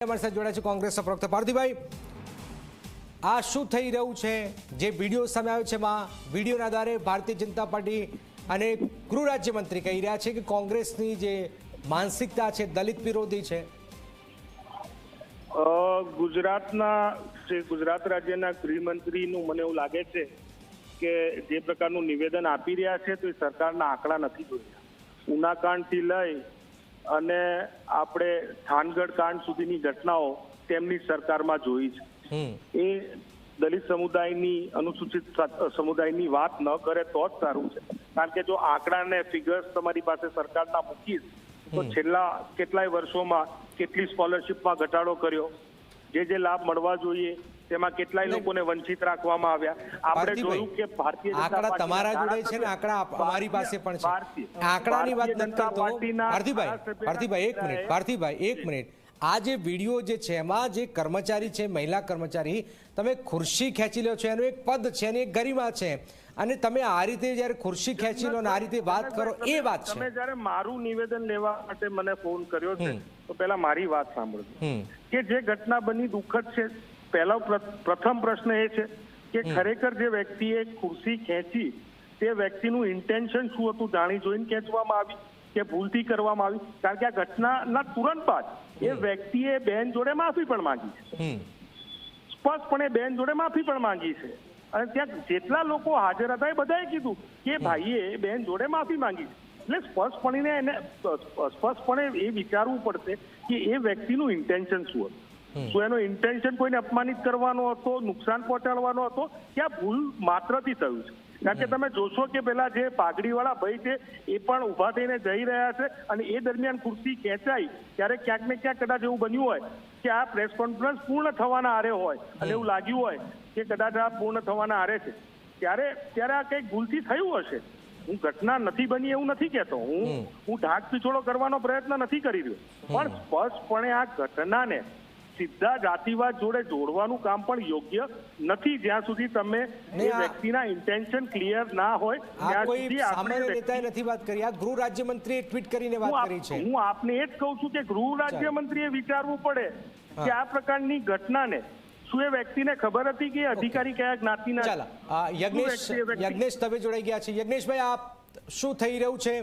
અમારી સાથે જોડાય છે કોંગ્રેસના પ્રવક્તા પાર્થિભાઈ, આ શું થઈ રહ્યું છે? જે વિડીયો સામે આવ્યો છે એમાં વિડીયોના આધારે ભારતીય જનતા પાર્ટી અને ગૃહ રાજ્યમંત્રી કહી રહ્યા છે કે કોંગ્રેસની જે માનસિકતા છે દલિત વિરોધી છે. ગુજરાત રાજ્યના ગૃહમંત્રીનું મને એવું લાગે છે કે જે પ્રકારનું નિવેદન આપી રહ્યા છે તો એ સરકારના આંકડા નથી જોયા. ઉનાકાંડથી લઈ અને આપણે થાનગઢ કાંડ સુધીની ઘટનાઓ તેમની સરકારમાં જોઈ છે. એ દલિત સમુદાયની અનુસૂચિત સમુદાયની વાત ન કરે તો જ સારું છે, કારણ કે જો આંકડા ને ફિગર્સ તમારી પાસે સરકારના મૂકીશ તો છેલ્લા કેટલાય વર્ષોમાં કેટલી સ્કોલરશીપમાં ઘટાડો કર્યો, જે લાભ મળવા જોઈએ તેમાં કેટલાય લોકોને વંચિત રાખવામાં આવ્યા. આપણે જોયું કે ભારતીય આંકડા તમારા જોડે છે ને આંકડા અમારી પાસે પણ છે. આંકડાની વાત નથી કરતો પાર્થિભાઈ, એક મિનિટ. આ જે વિડીયો જે છે એમાં જે કર્મચારી છે, મહિલા કર્મચારી, તમે ખુરશી ખેંચી લો છો, એનું એક પદ છે અને એક ગરિમા છે, અને તમે આ રીતે જયારે ખુરશી ખેંચી લો ને આ રીતે વાત કરો એ વાત છે. તમે જયારે મારું નિવેદન લેવા માટે મને ફોન કર્યો છે તો પહેલા મારી વાત સાંભળજો કે જે ઘટના બની દુઃખદ છે. પ્રથમ પ્રશ્ન એ છે કે ખરેખર જે વ્યક્તિએ ખુરશી ખેંચી તે વ્યક્તિનું ઇન્ટેન્શન શું હતું, જાણી જોઈને ખેંચવામાં આવી કે ભૂલથી કરવામાં આવી? કારણ કે આ ઘટનાના તુરંત બાદ એ વ્યક્તિએ બેન જોડે માફી પણ માંગી છે, સ્પષ્ટપણે બેન જોડે માફી પણ માંગી છે. અને ત્યાં જેટલા લોકો હાજર હતા એ બધાએ કીધું કે ભાઈએ બેન જોડે માફી માંગી છે. એટલે સ્પષ્ટપણે એ વિચારવું પડશે કે એ વ્યક્તિનું ઇન્ટેન્શન શું હતું. શું એનો ઇન્ટેન્શન કોઈને અપમાનિત કરવાનો હતો, નુકસાન પહોંચાડવાનો હતો, કે આ ભૂલ માત્રથી થયું છે? કારણ કે તમે જોશો કે પેલા જે પાઘડીવાળા ભાઈ છે એ પણ ઉભા થઈને જઈ રહ્યા છે અને એ દરમિયાન ખુરશી ખેંચાઈ ત્યારે ક્યાંક ને ક્યાંક કદાચ એવું બન્યું હોય કે આ પ્રેસ કોન્ફરન્સ પૂર્ણ થવાના આરે હોય અને એવું લાગ્યું હોય કે કદાચ આ પૂર્ણ થવાના આરે છે, ત્યારે આ કંઈક ભૂલથી થયું હશે. હું ઘટના નથી બની એવું નથી કહેતો, હું ઢાક પીછોડો કરવાનો પ્રયત્ન નથી કરી રહ્યો, પણ સ્પષ્ટપણે આ ઘટનાને સીધા જાતિવાદ જોડે જોડવાનું કામ પણ યોગ્ય નથી જ્યાં સુધી તમે એ વ્યક્તિના ઇન્ટેન્શન ક્લિયર ના હોય ત્યાં સુધી. સામાન્ય નેતાએ નથી વાત કરી, આ ગૃહ રાજ્યમંત્રીએ ટ્વીટ કરીને વાત કરી છે. હું આપને એ જ કહું છું કે ગૃહ રાજ્યમંત્રીએ વિચારવું પડે કે આ પ્રકારની ઘટનાને શું એ વ્યક્તિને ખબર હતી કે અધિકારી કયા જ્ઞાતિના? યજ્ઞેશ તમે જોડાઈ ગયા છે. યજ્ઞેશભાઈ, આ શું થઈ રહ્યું છે?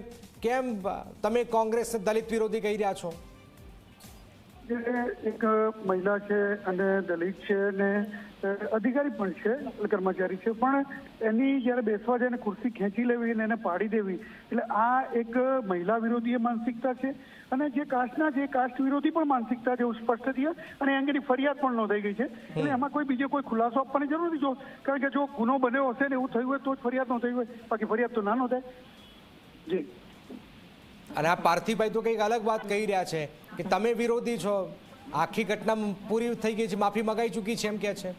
કેમ તમે કોંગ્રેસને દલિત વિરોધી કહી રહ્યા છો? એક મહિલા છે અને દલિત છે અને અધિકારી પણ છે, કર્મચારી છે, પણ એની જયારે બેસવા જાય ખુરશી ખેંચી લેવી અને એને પાડી દેવી, એટલે આ એક મહિલા વિરોધી માનસિકતા છે. અને જે કાસ્ટના છે કાસ્ટ વિરોધી પણ માનસિકતા છે એવું સ્પષ્ટ થયા અને એ અંગેની ફરિયાદ પણ નોંધાઈ ગઈ છે. એટલે એમાં કોઈ બીજો કોઈ ખુલાસો આપવાની જરૂર નથી, કારણ કે જો ગુનો બન્યો હશે ને એવું થયું હોય તો જ ફરિયાદ નોંધાઈ હોય, બાકી ફરિયાદ તો ના નોંધાય. જી. અને આ પાર્થિભાઈ તો કંઈક અલગ વાત કહી રહ્યા છે કે તમે વિરોધી છો, આખી ઘટના પૂરી થઈ ગઈ છે, માફી મંગાઈ ચૂકી છે એમ કે છે.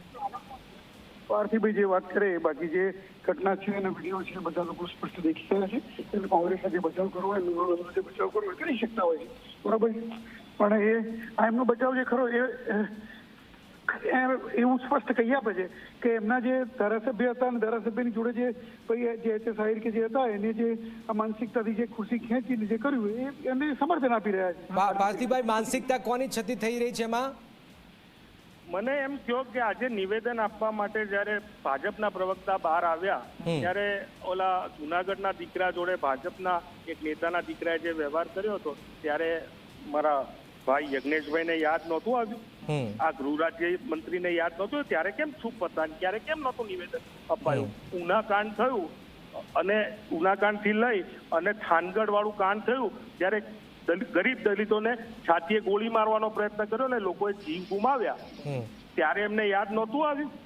પાર્થિભાઈ જે વાત કરે, બાકી જે ઘટના છે અને વિડીયો છે બધા લોકો સ્પષ્ટ દેખી રહ્યા છે. એટલે કોંગ્રેસના જે બચાવ કરવો હોય, જે બચાવ કરવો હોય કરી શકતા હોય છે, બરાબર, પણ આ એમનો બચાવ જે ખરો એવું સ્પષ્ટ કહી આપે છે કે એમના જે ધારાસભ્ય હતા અને ધારાસભ્યની જોડે જે સાહિર કે જે હતા એને જે આ માનસિકતાથી જે ખુરશી ખેંચીને જે કર્યું એને સમર્થન આપી રહ્યા છે. પાર્થિભાઈ, માનસિકતા કોની ક્ષતિ થઈ રહી છે એમાં? મને એમ કહો કે આજે નિવેદન આપવા માટે જયારે ભાજપના પ્રવક્તા બહાર આવ્યા ત્યારે ઓલા જુનાગઢના દીકરા જોડે ભાજપના એક નેતાના દીકરાએ જે વ્યવહાર કર્યો હતો ત્યારે મારા ભાઈ યજ્ઞેશભાઈને યાદ નહોતું આવ્યું, આ ગૃહ રાજ્ય મંત્રીને યાદ નહોતું, ત્યારે કેમ ચૂપ હતા, ત્યારે કેમ નહોતું નિવેદન અપાયું? ઉનાકાંડ થયું અને ઉનાકાંડથી લઈ અને થાનગઢ વાળું કાંડ થયું ત્યારે ગરીબ દલિતોને છાતીએ ગોળી મારવાનો પ્રયત્ન કર્યો ને લોકોએ જીવ ગુમાવ્યા, ત્યારે એમને યાદ નહોતું આવ્યું?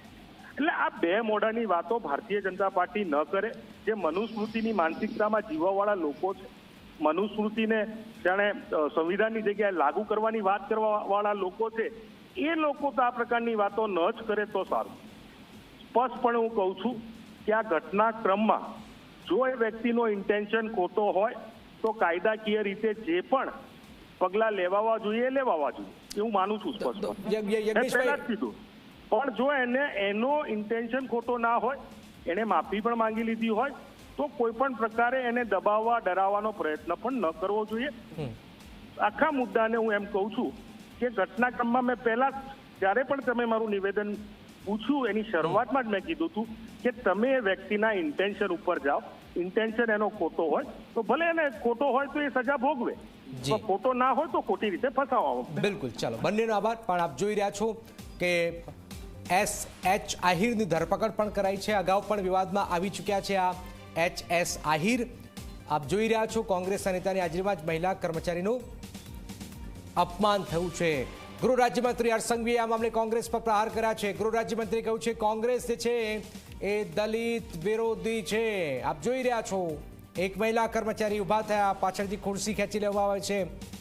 એટલે આ બે મોઢાની વાતો ભારતીય જનતા પાર્ટી ન કરે. જે મનુસ્મૃતિની માનસિકતામાં જીવવાવાળા લોકો છે, મનુસ્મૃતિને જાણે સંવિધાનની જગ્યાએ લાગુ કરવાની વાત કરવા વાળા લોકો છે, એ લોકો તો આ પ્રકારની વાતો ન જ કરે તો સારું. સ્પષ્ટપણે હું કહું છું કે આ ઘટનાક્રમમાં જો એ વ્યક્તિનો ઇન્ટેન્શન ખોટો હોય તો કાયદાકીય રીતે જે પણ પગલાં લેવાવા જોઈએ લેવાવા જોઈએ, એવું માનું છું સ્પષ્ટ. પણ જો એનો ઇન્ટેન્શન ખોટો ના હોય, એને માફી પણ માંગી લીધી હોય તો કોઈ પણ પ્રકારે એને દબાવવા ડરાવવાનો પ્રયત્ન પણ ન કરવો જોઈએ. આખા મુદ્દાને હું એમ કહું છું કે ઘટનાક્રમમાં મેં પહેલા જ્યારે પણ તમે મારું નિવેદન પૂછ્યું એની શરૂઆતમાં જ મેં કીધું હતું કે તમે એ વ્યક્તિના ઇન્ટેન્શન ઉપર જાઓ. ઇન્ટેન્શન એનો ખોટો હોય તો ભલે એને ખોટો હોય તો એ સજા ભોગવે, જી. ખોટો ના હોય તો ખોટી રીતે ફસાવવામાં. બિલકુલ, ચાલો બંનેનો આભાર. પણ આપ જોઈ રહ્યા છો કે S.H. આહિરની ધરપકડ પણ કરાઈ છે. અગાઉ પણ વિવાદમાં આવી ચૂક્યા છે આ H.S. આહિર. આપ જોઈ રહ્યા છો કોંગ્રેસના નેતાની હાજરીમાં જ મહિલા કર્મચારીનું અપમાન થયું છે. ગૃહ રાજ્યમંત્રી હર્ષ સંઘવીએ આ મામલે કોંગ્રેસ પર પ્રહાર કર્યા છે. ગૃહ રાજ્યમંત્રીએ કહ્યું છે કોંગ્રેસ જે છે એ દલિત વિરોધી છે. આપ જોઈ રહ્યા છો એક મહિલા કર્મચારી ઊભા થયા, પાછળથી ખુરશી ખેંચી લેવામાં આવે છે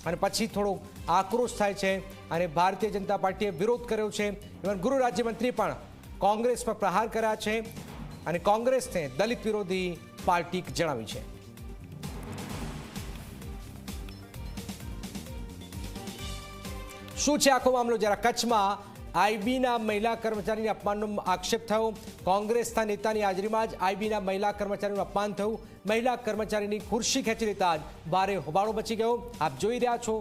અને પછી થોડો આક્રોશ થાય છે અને ભારતીય જનતા પાર્ટીએ વિરોધ કર્યો છે. ઇવન ગૃહ રાજ્યમંત્રી પણ કોંગ્રેસ પર પ્રહાર કર્યા છે અને કોંગ્રેસને દલિત વિરોધી પાર્ટી જણાવી છે. શું છે આખો મામલો? જરા કચ્છમાં આઈબીના મહિલા કર્મચારીને અપમાનનો આક્ષેપ થયો. કોંગ્રેસના નેતાની હાજરીમાં જ આઈબીના મહિલા કર્મચારીનું અપમાન થયું. મહિલા કર્મચારીની ખુરશી ખેંચી લેતા જ ભારે હોબાળો મચી ગયો. આપ જોઈ રહ્યા છો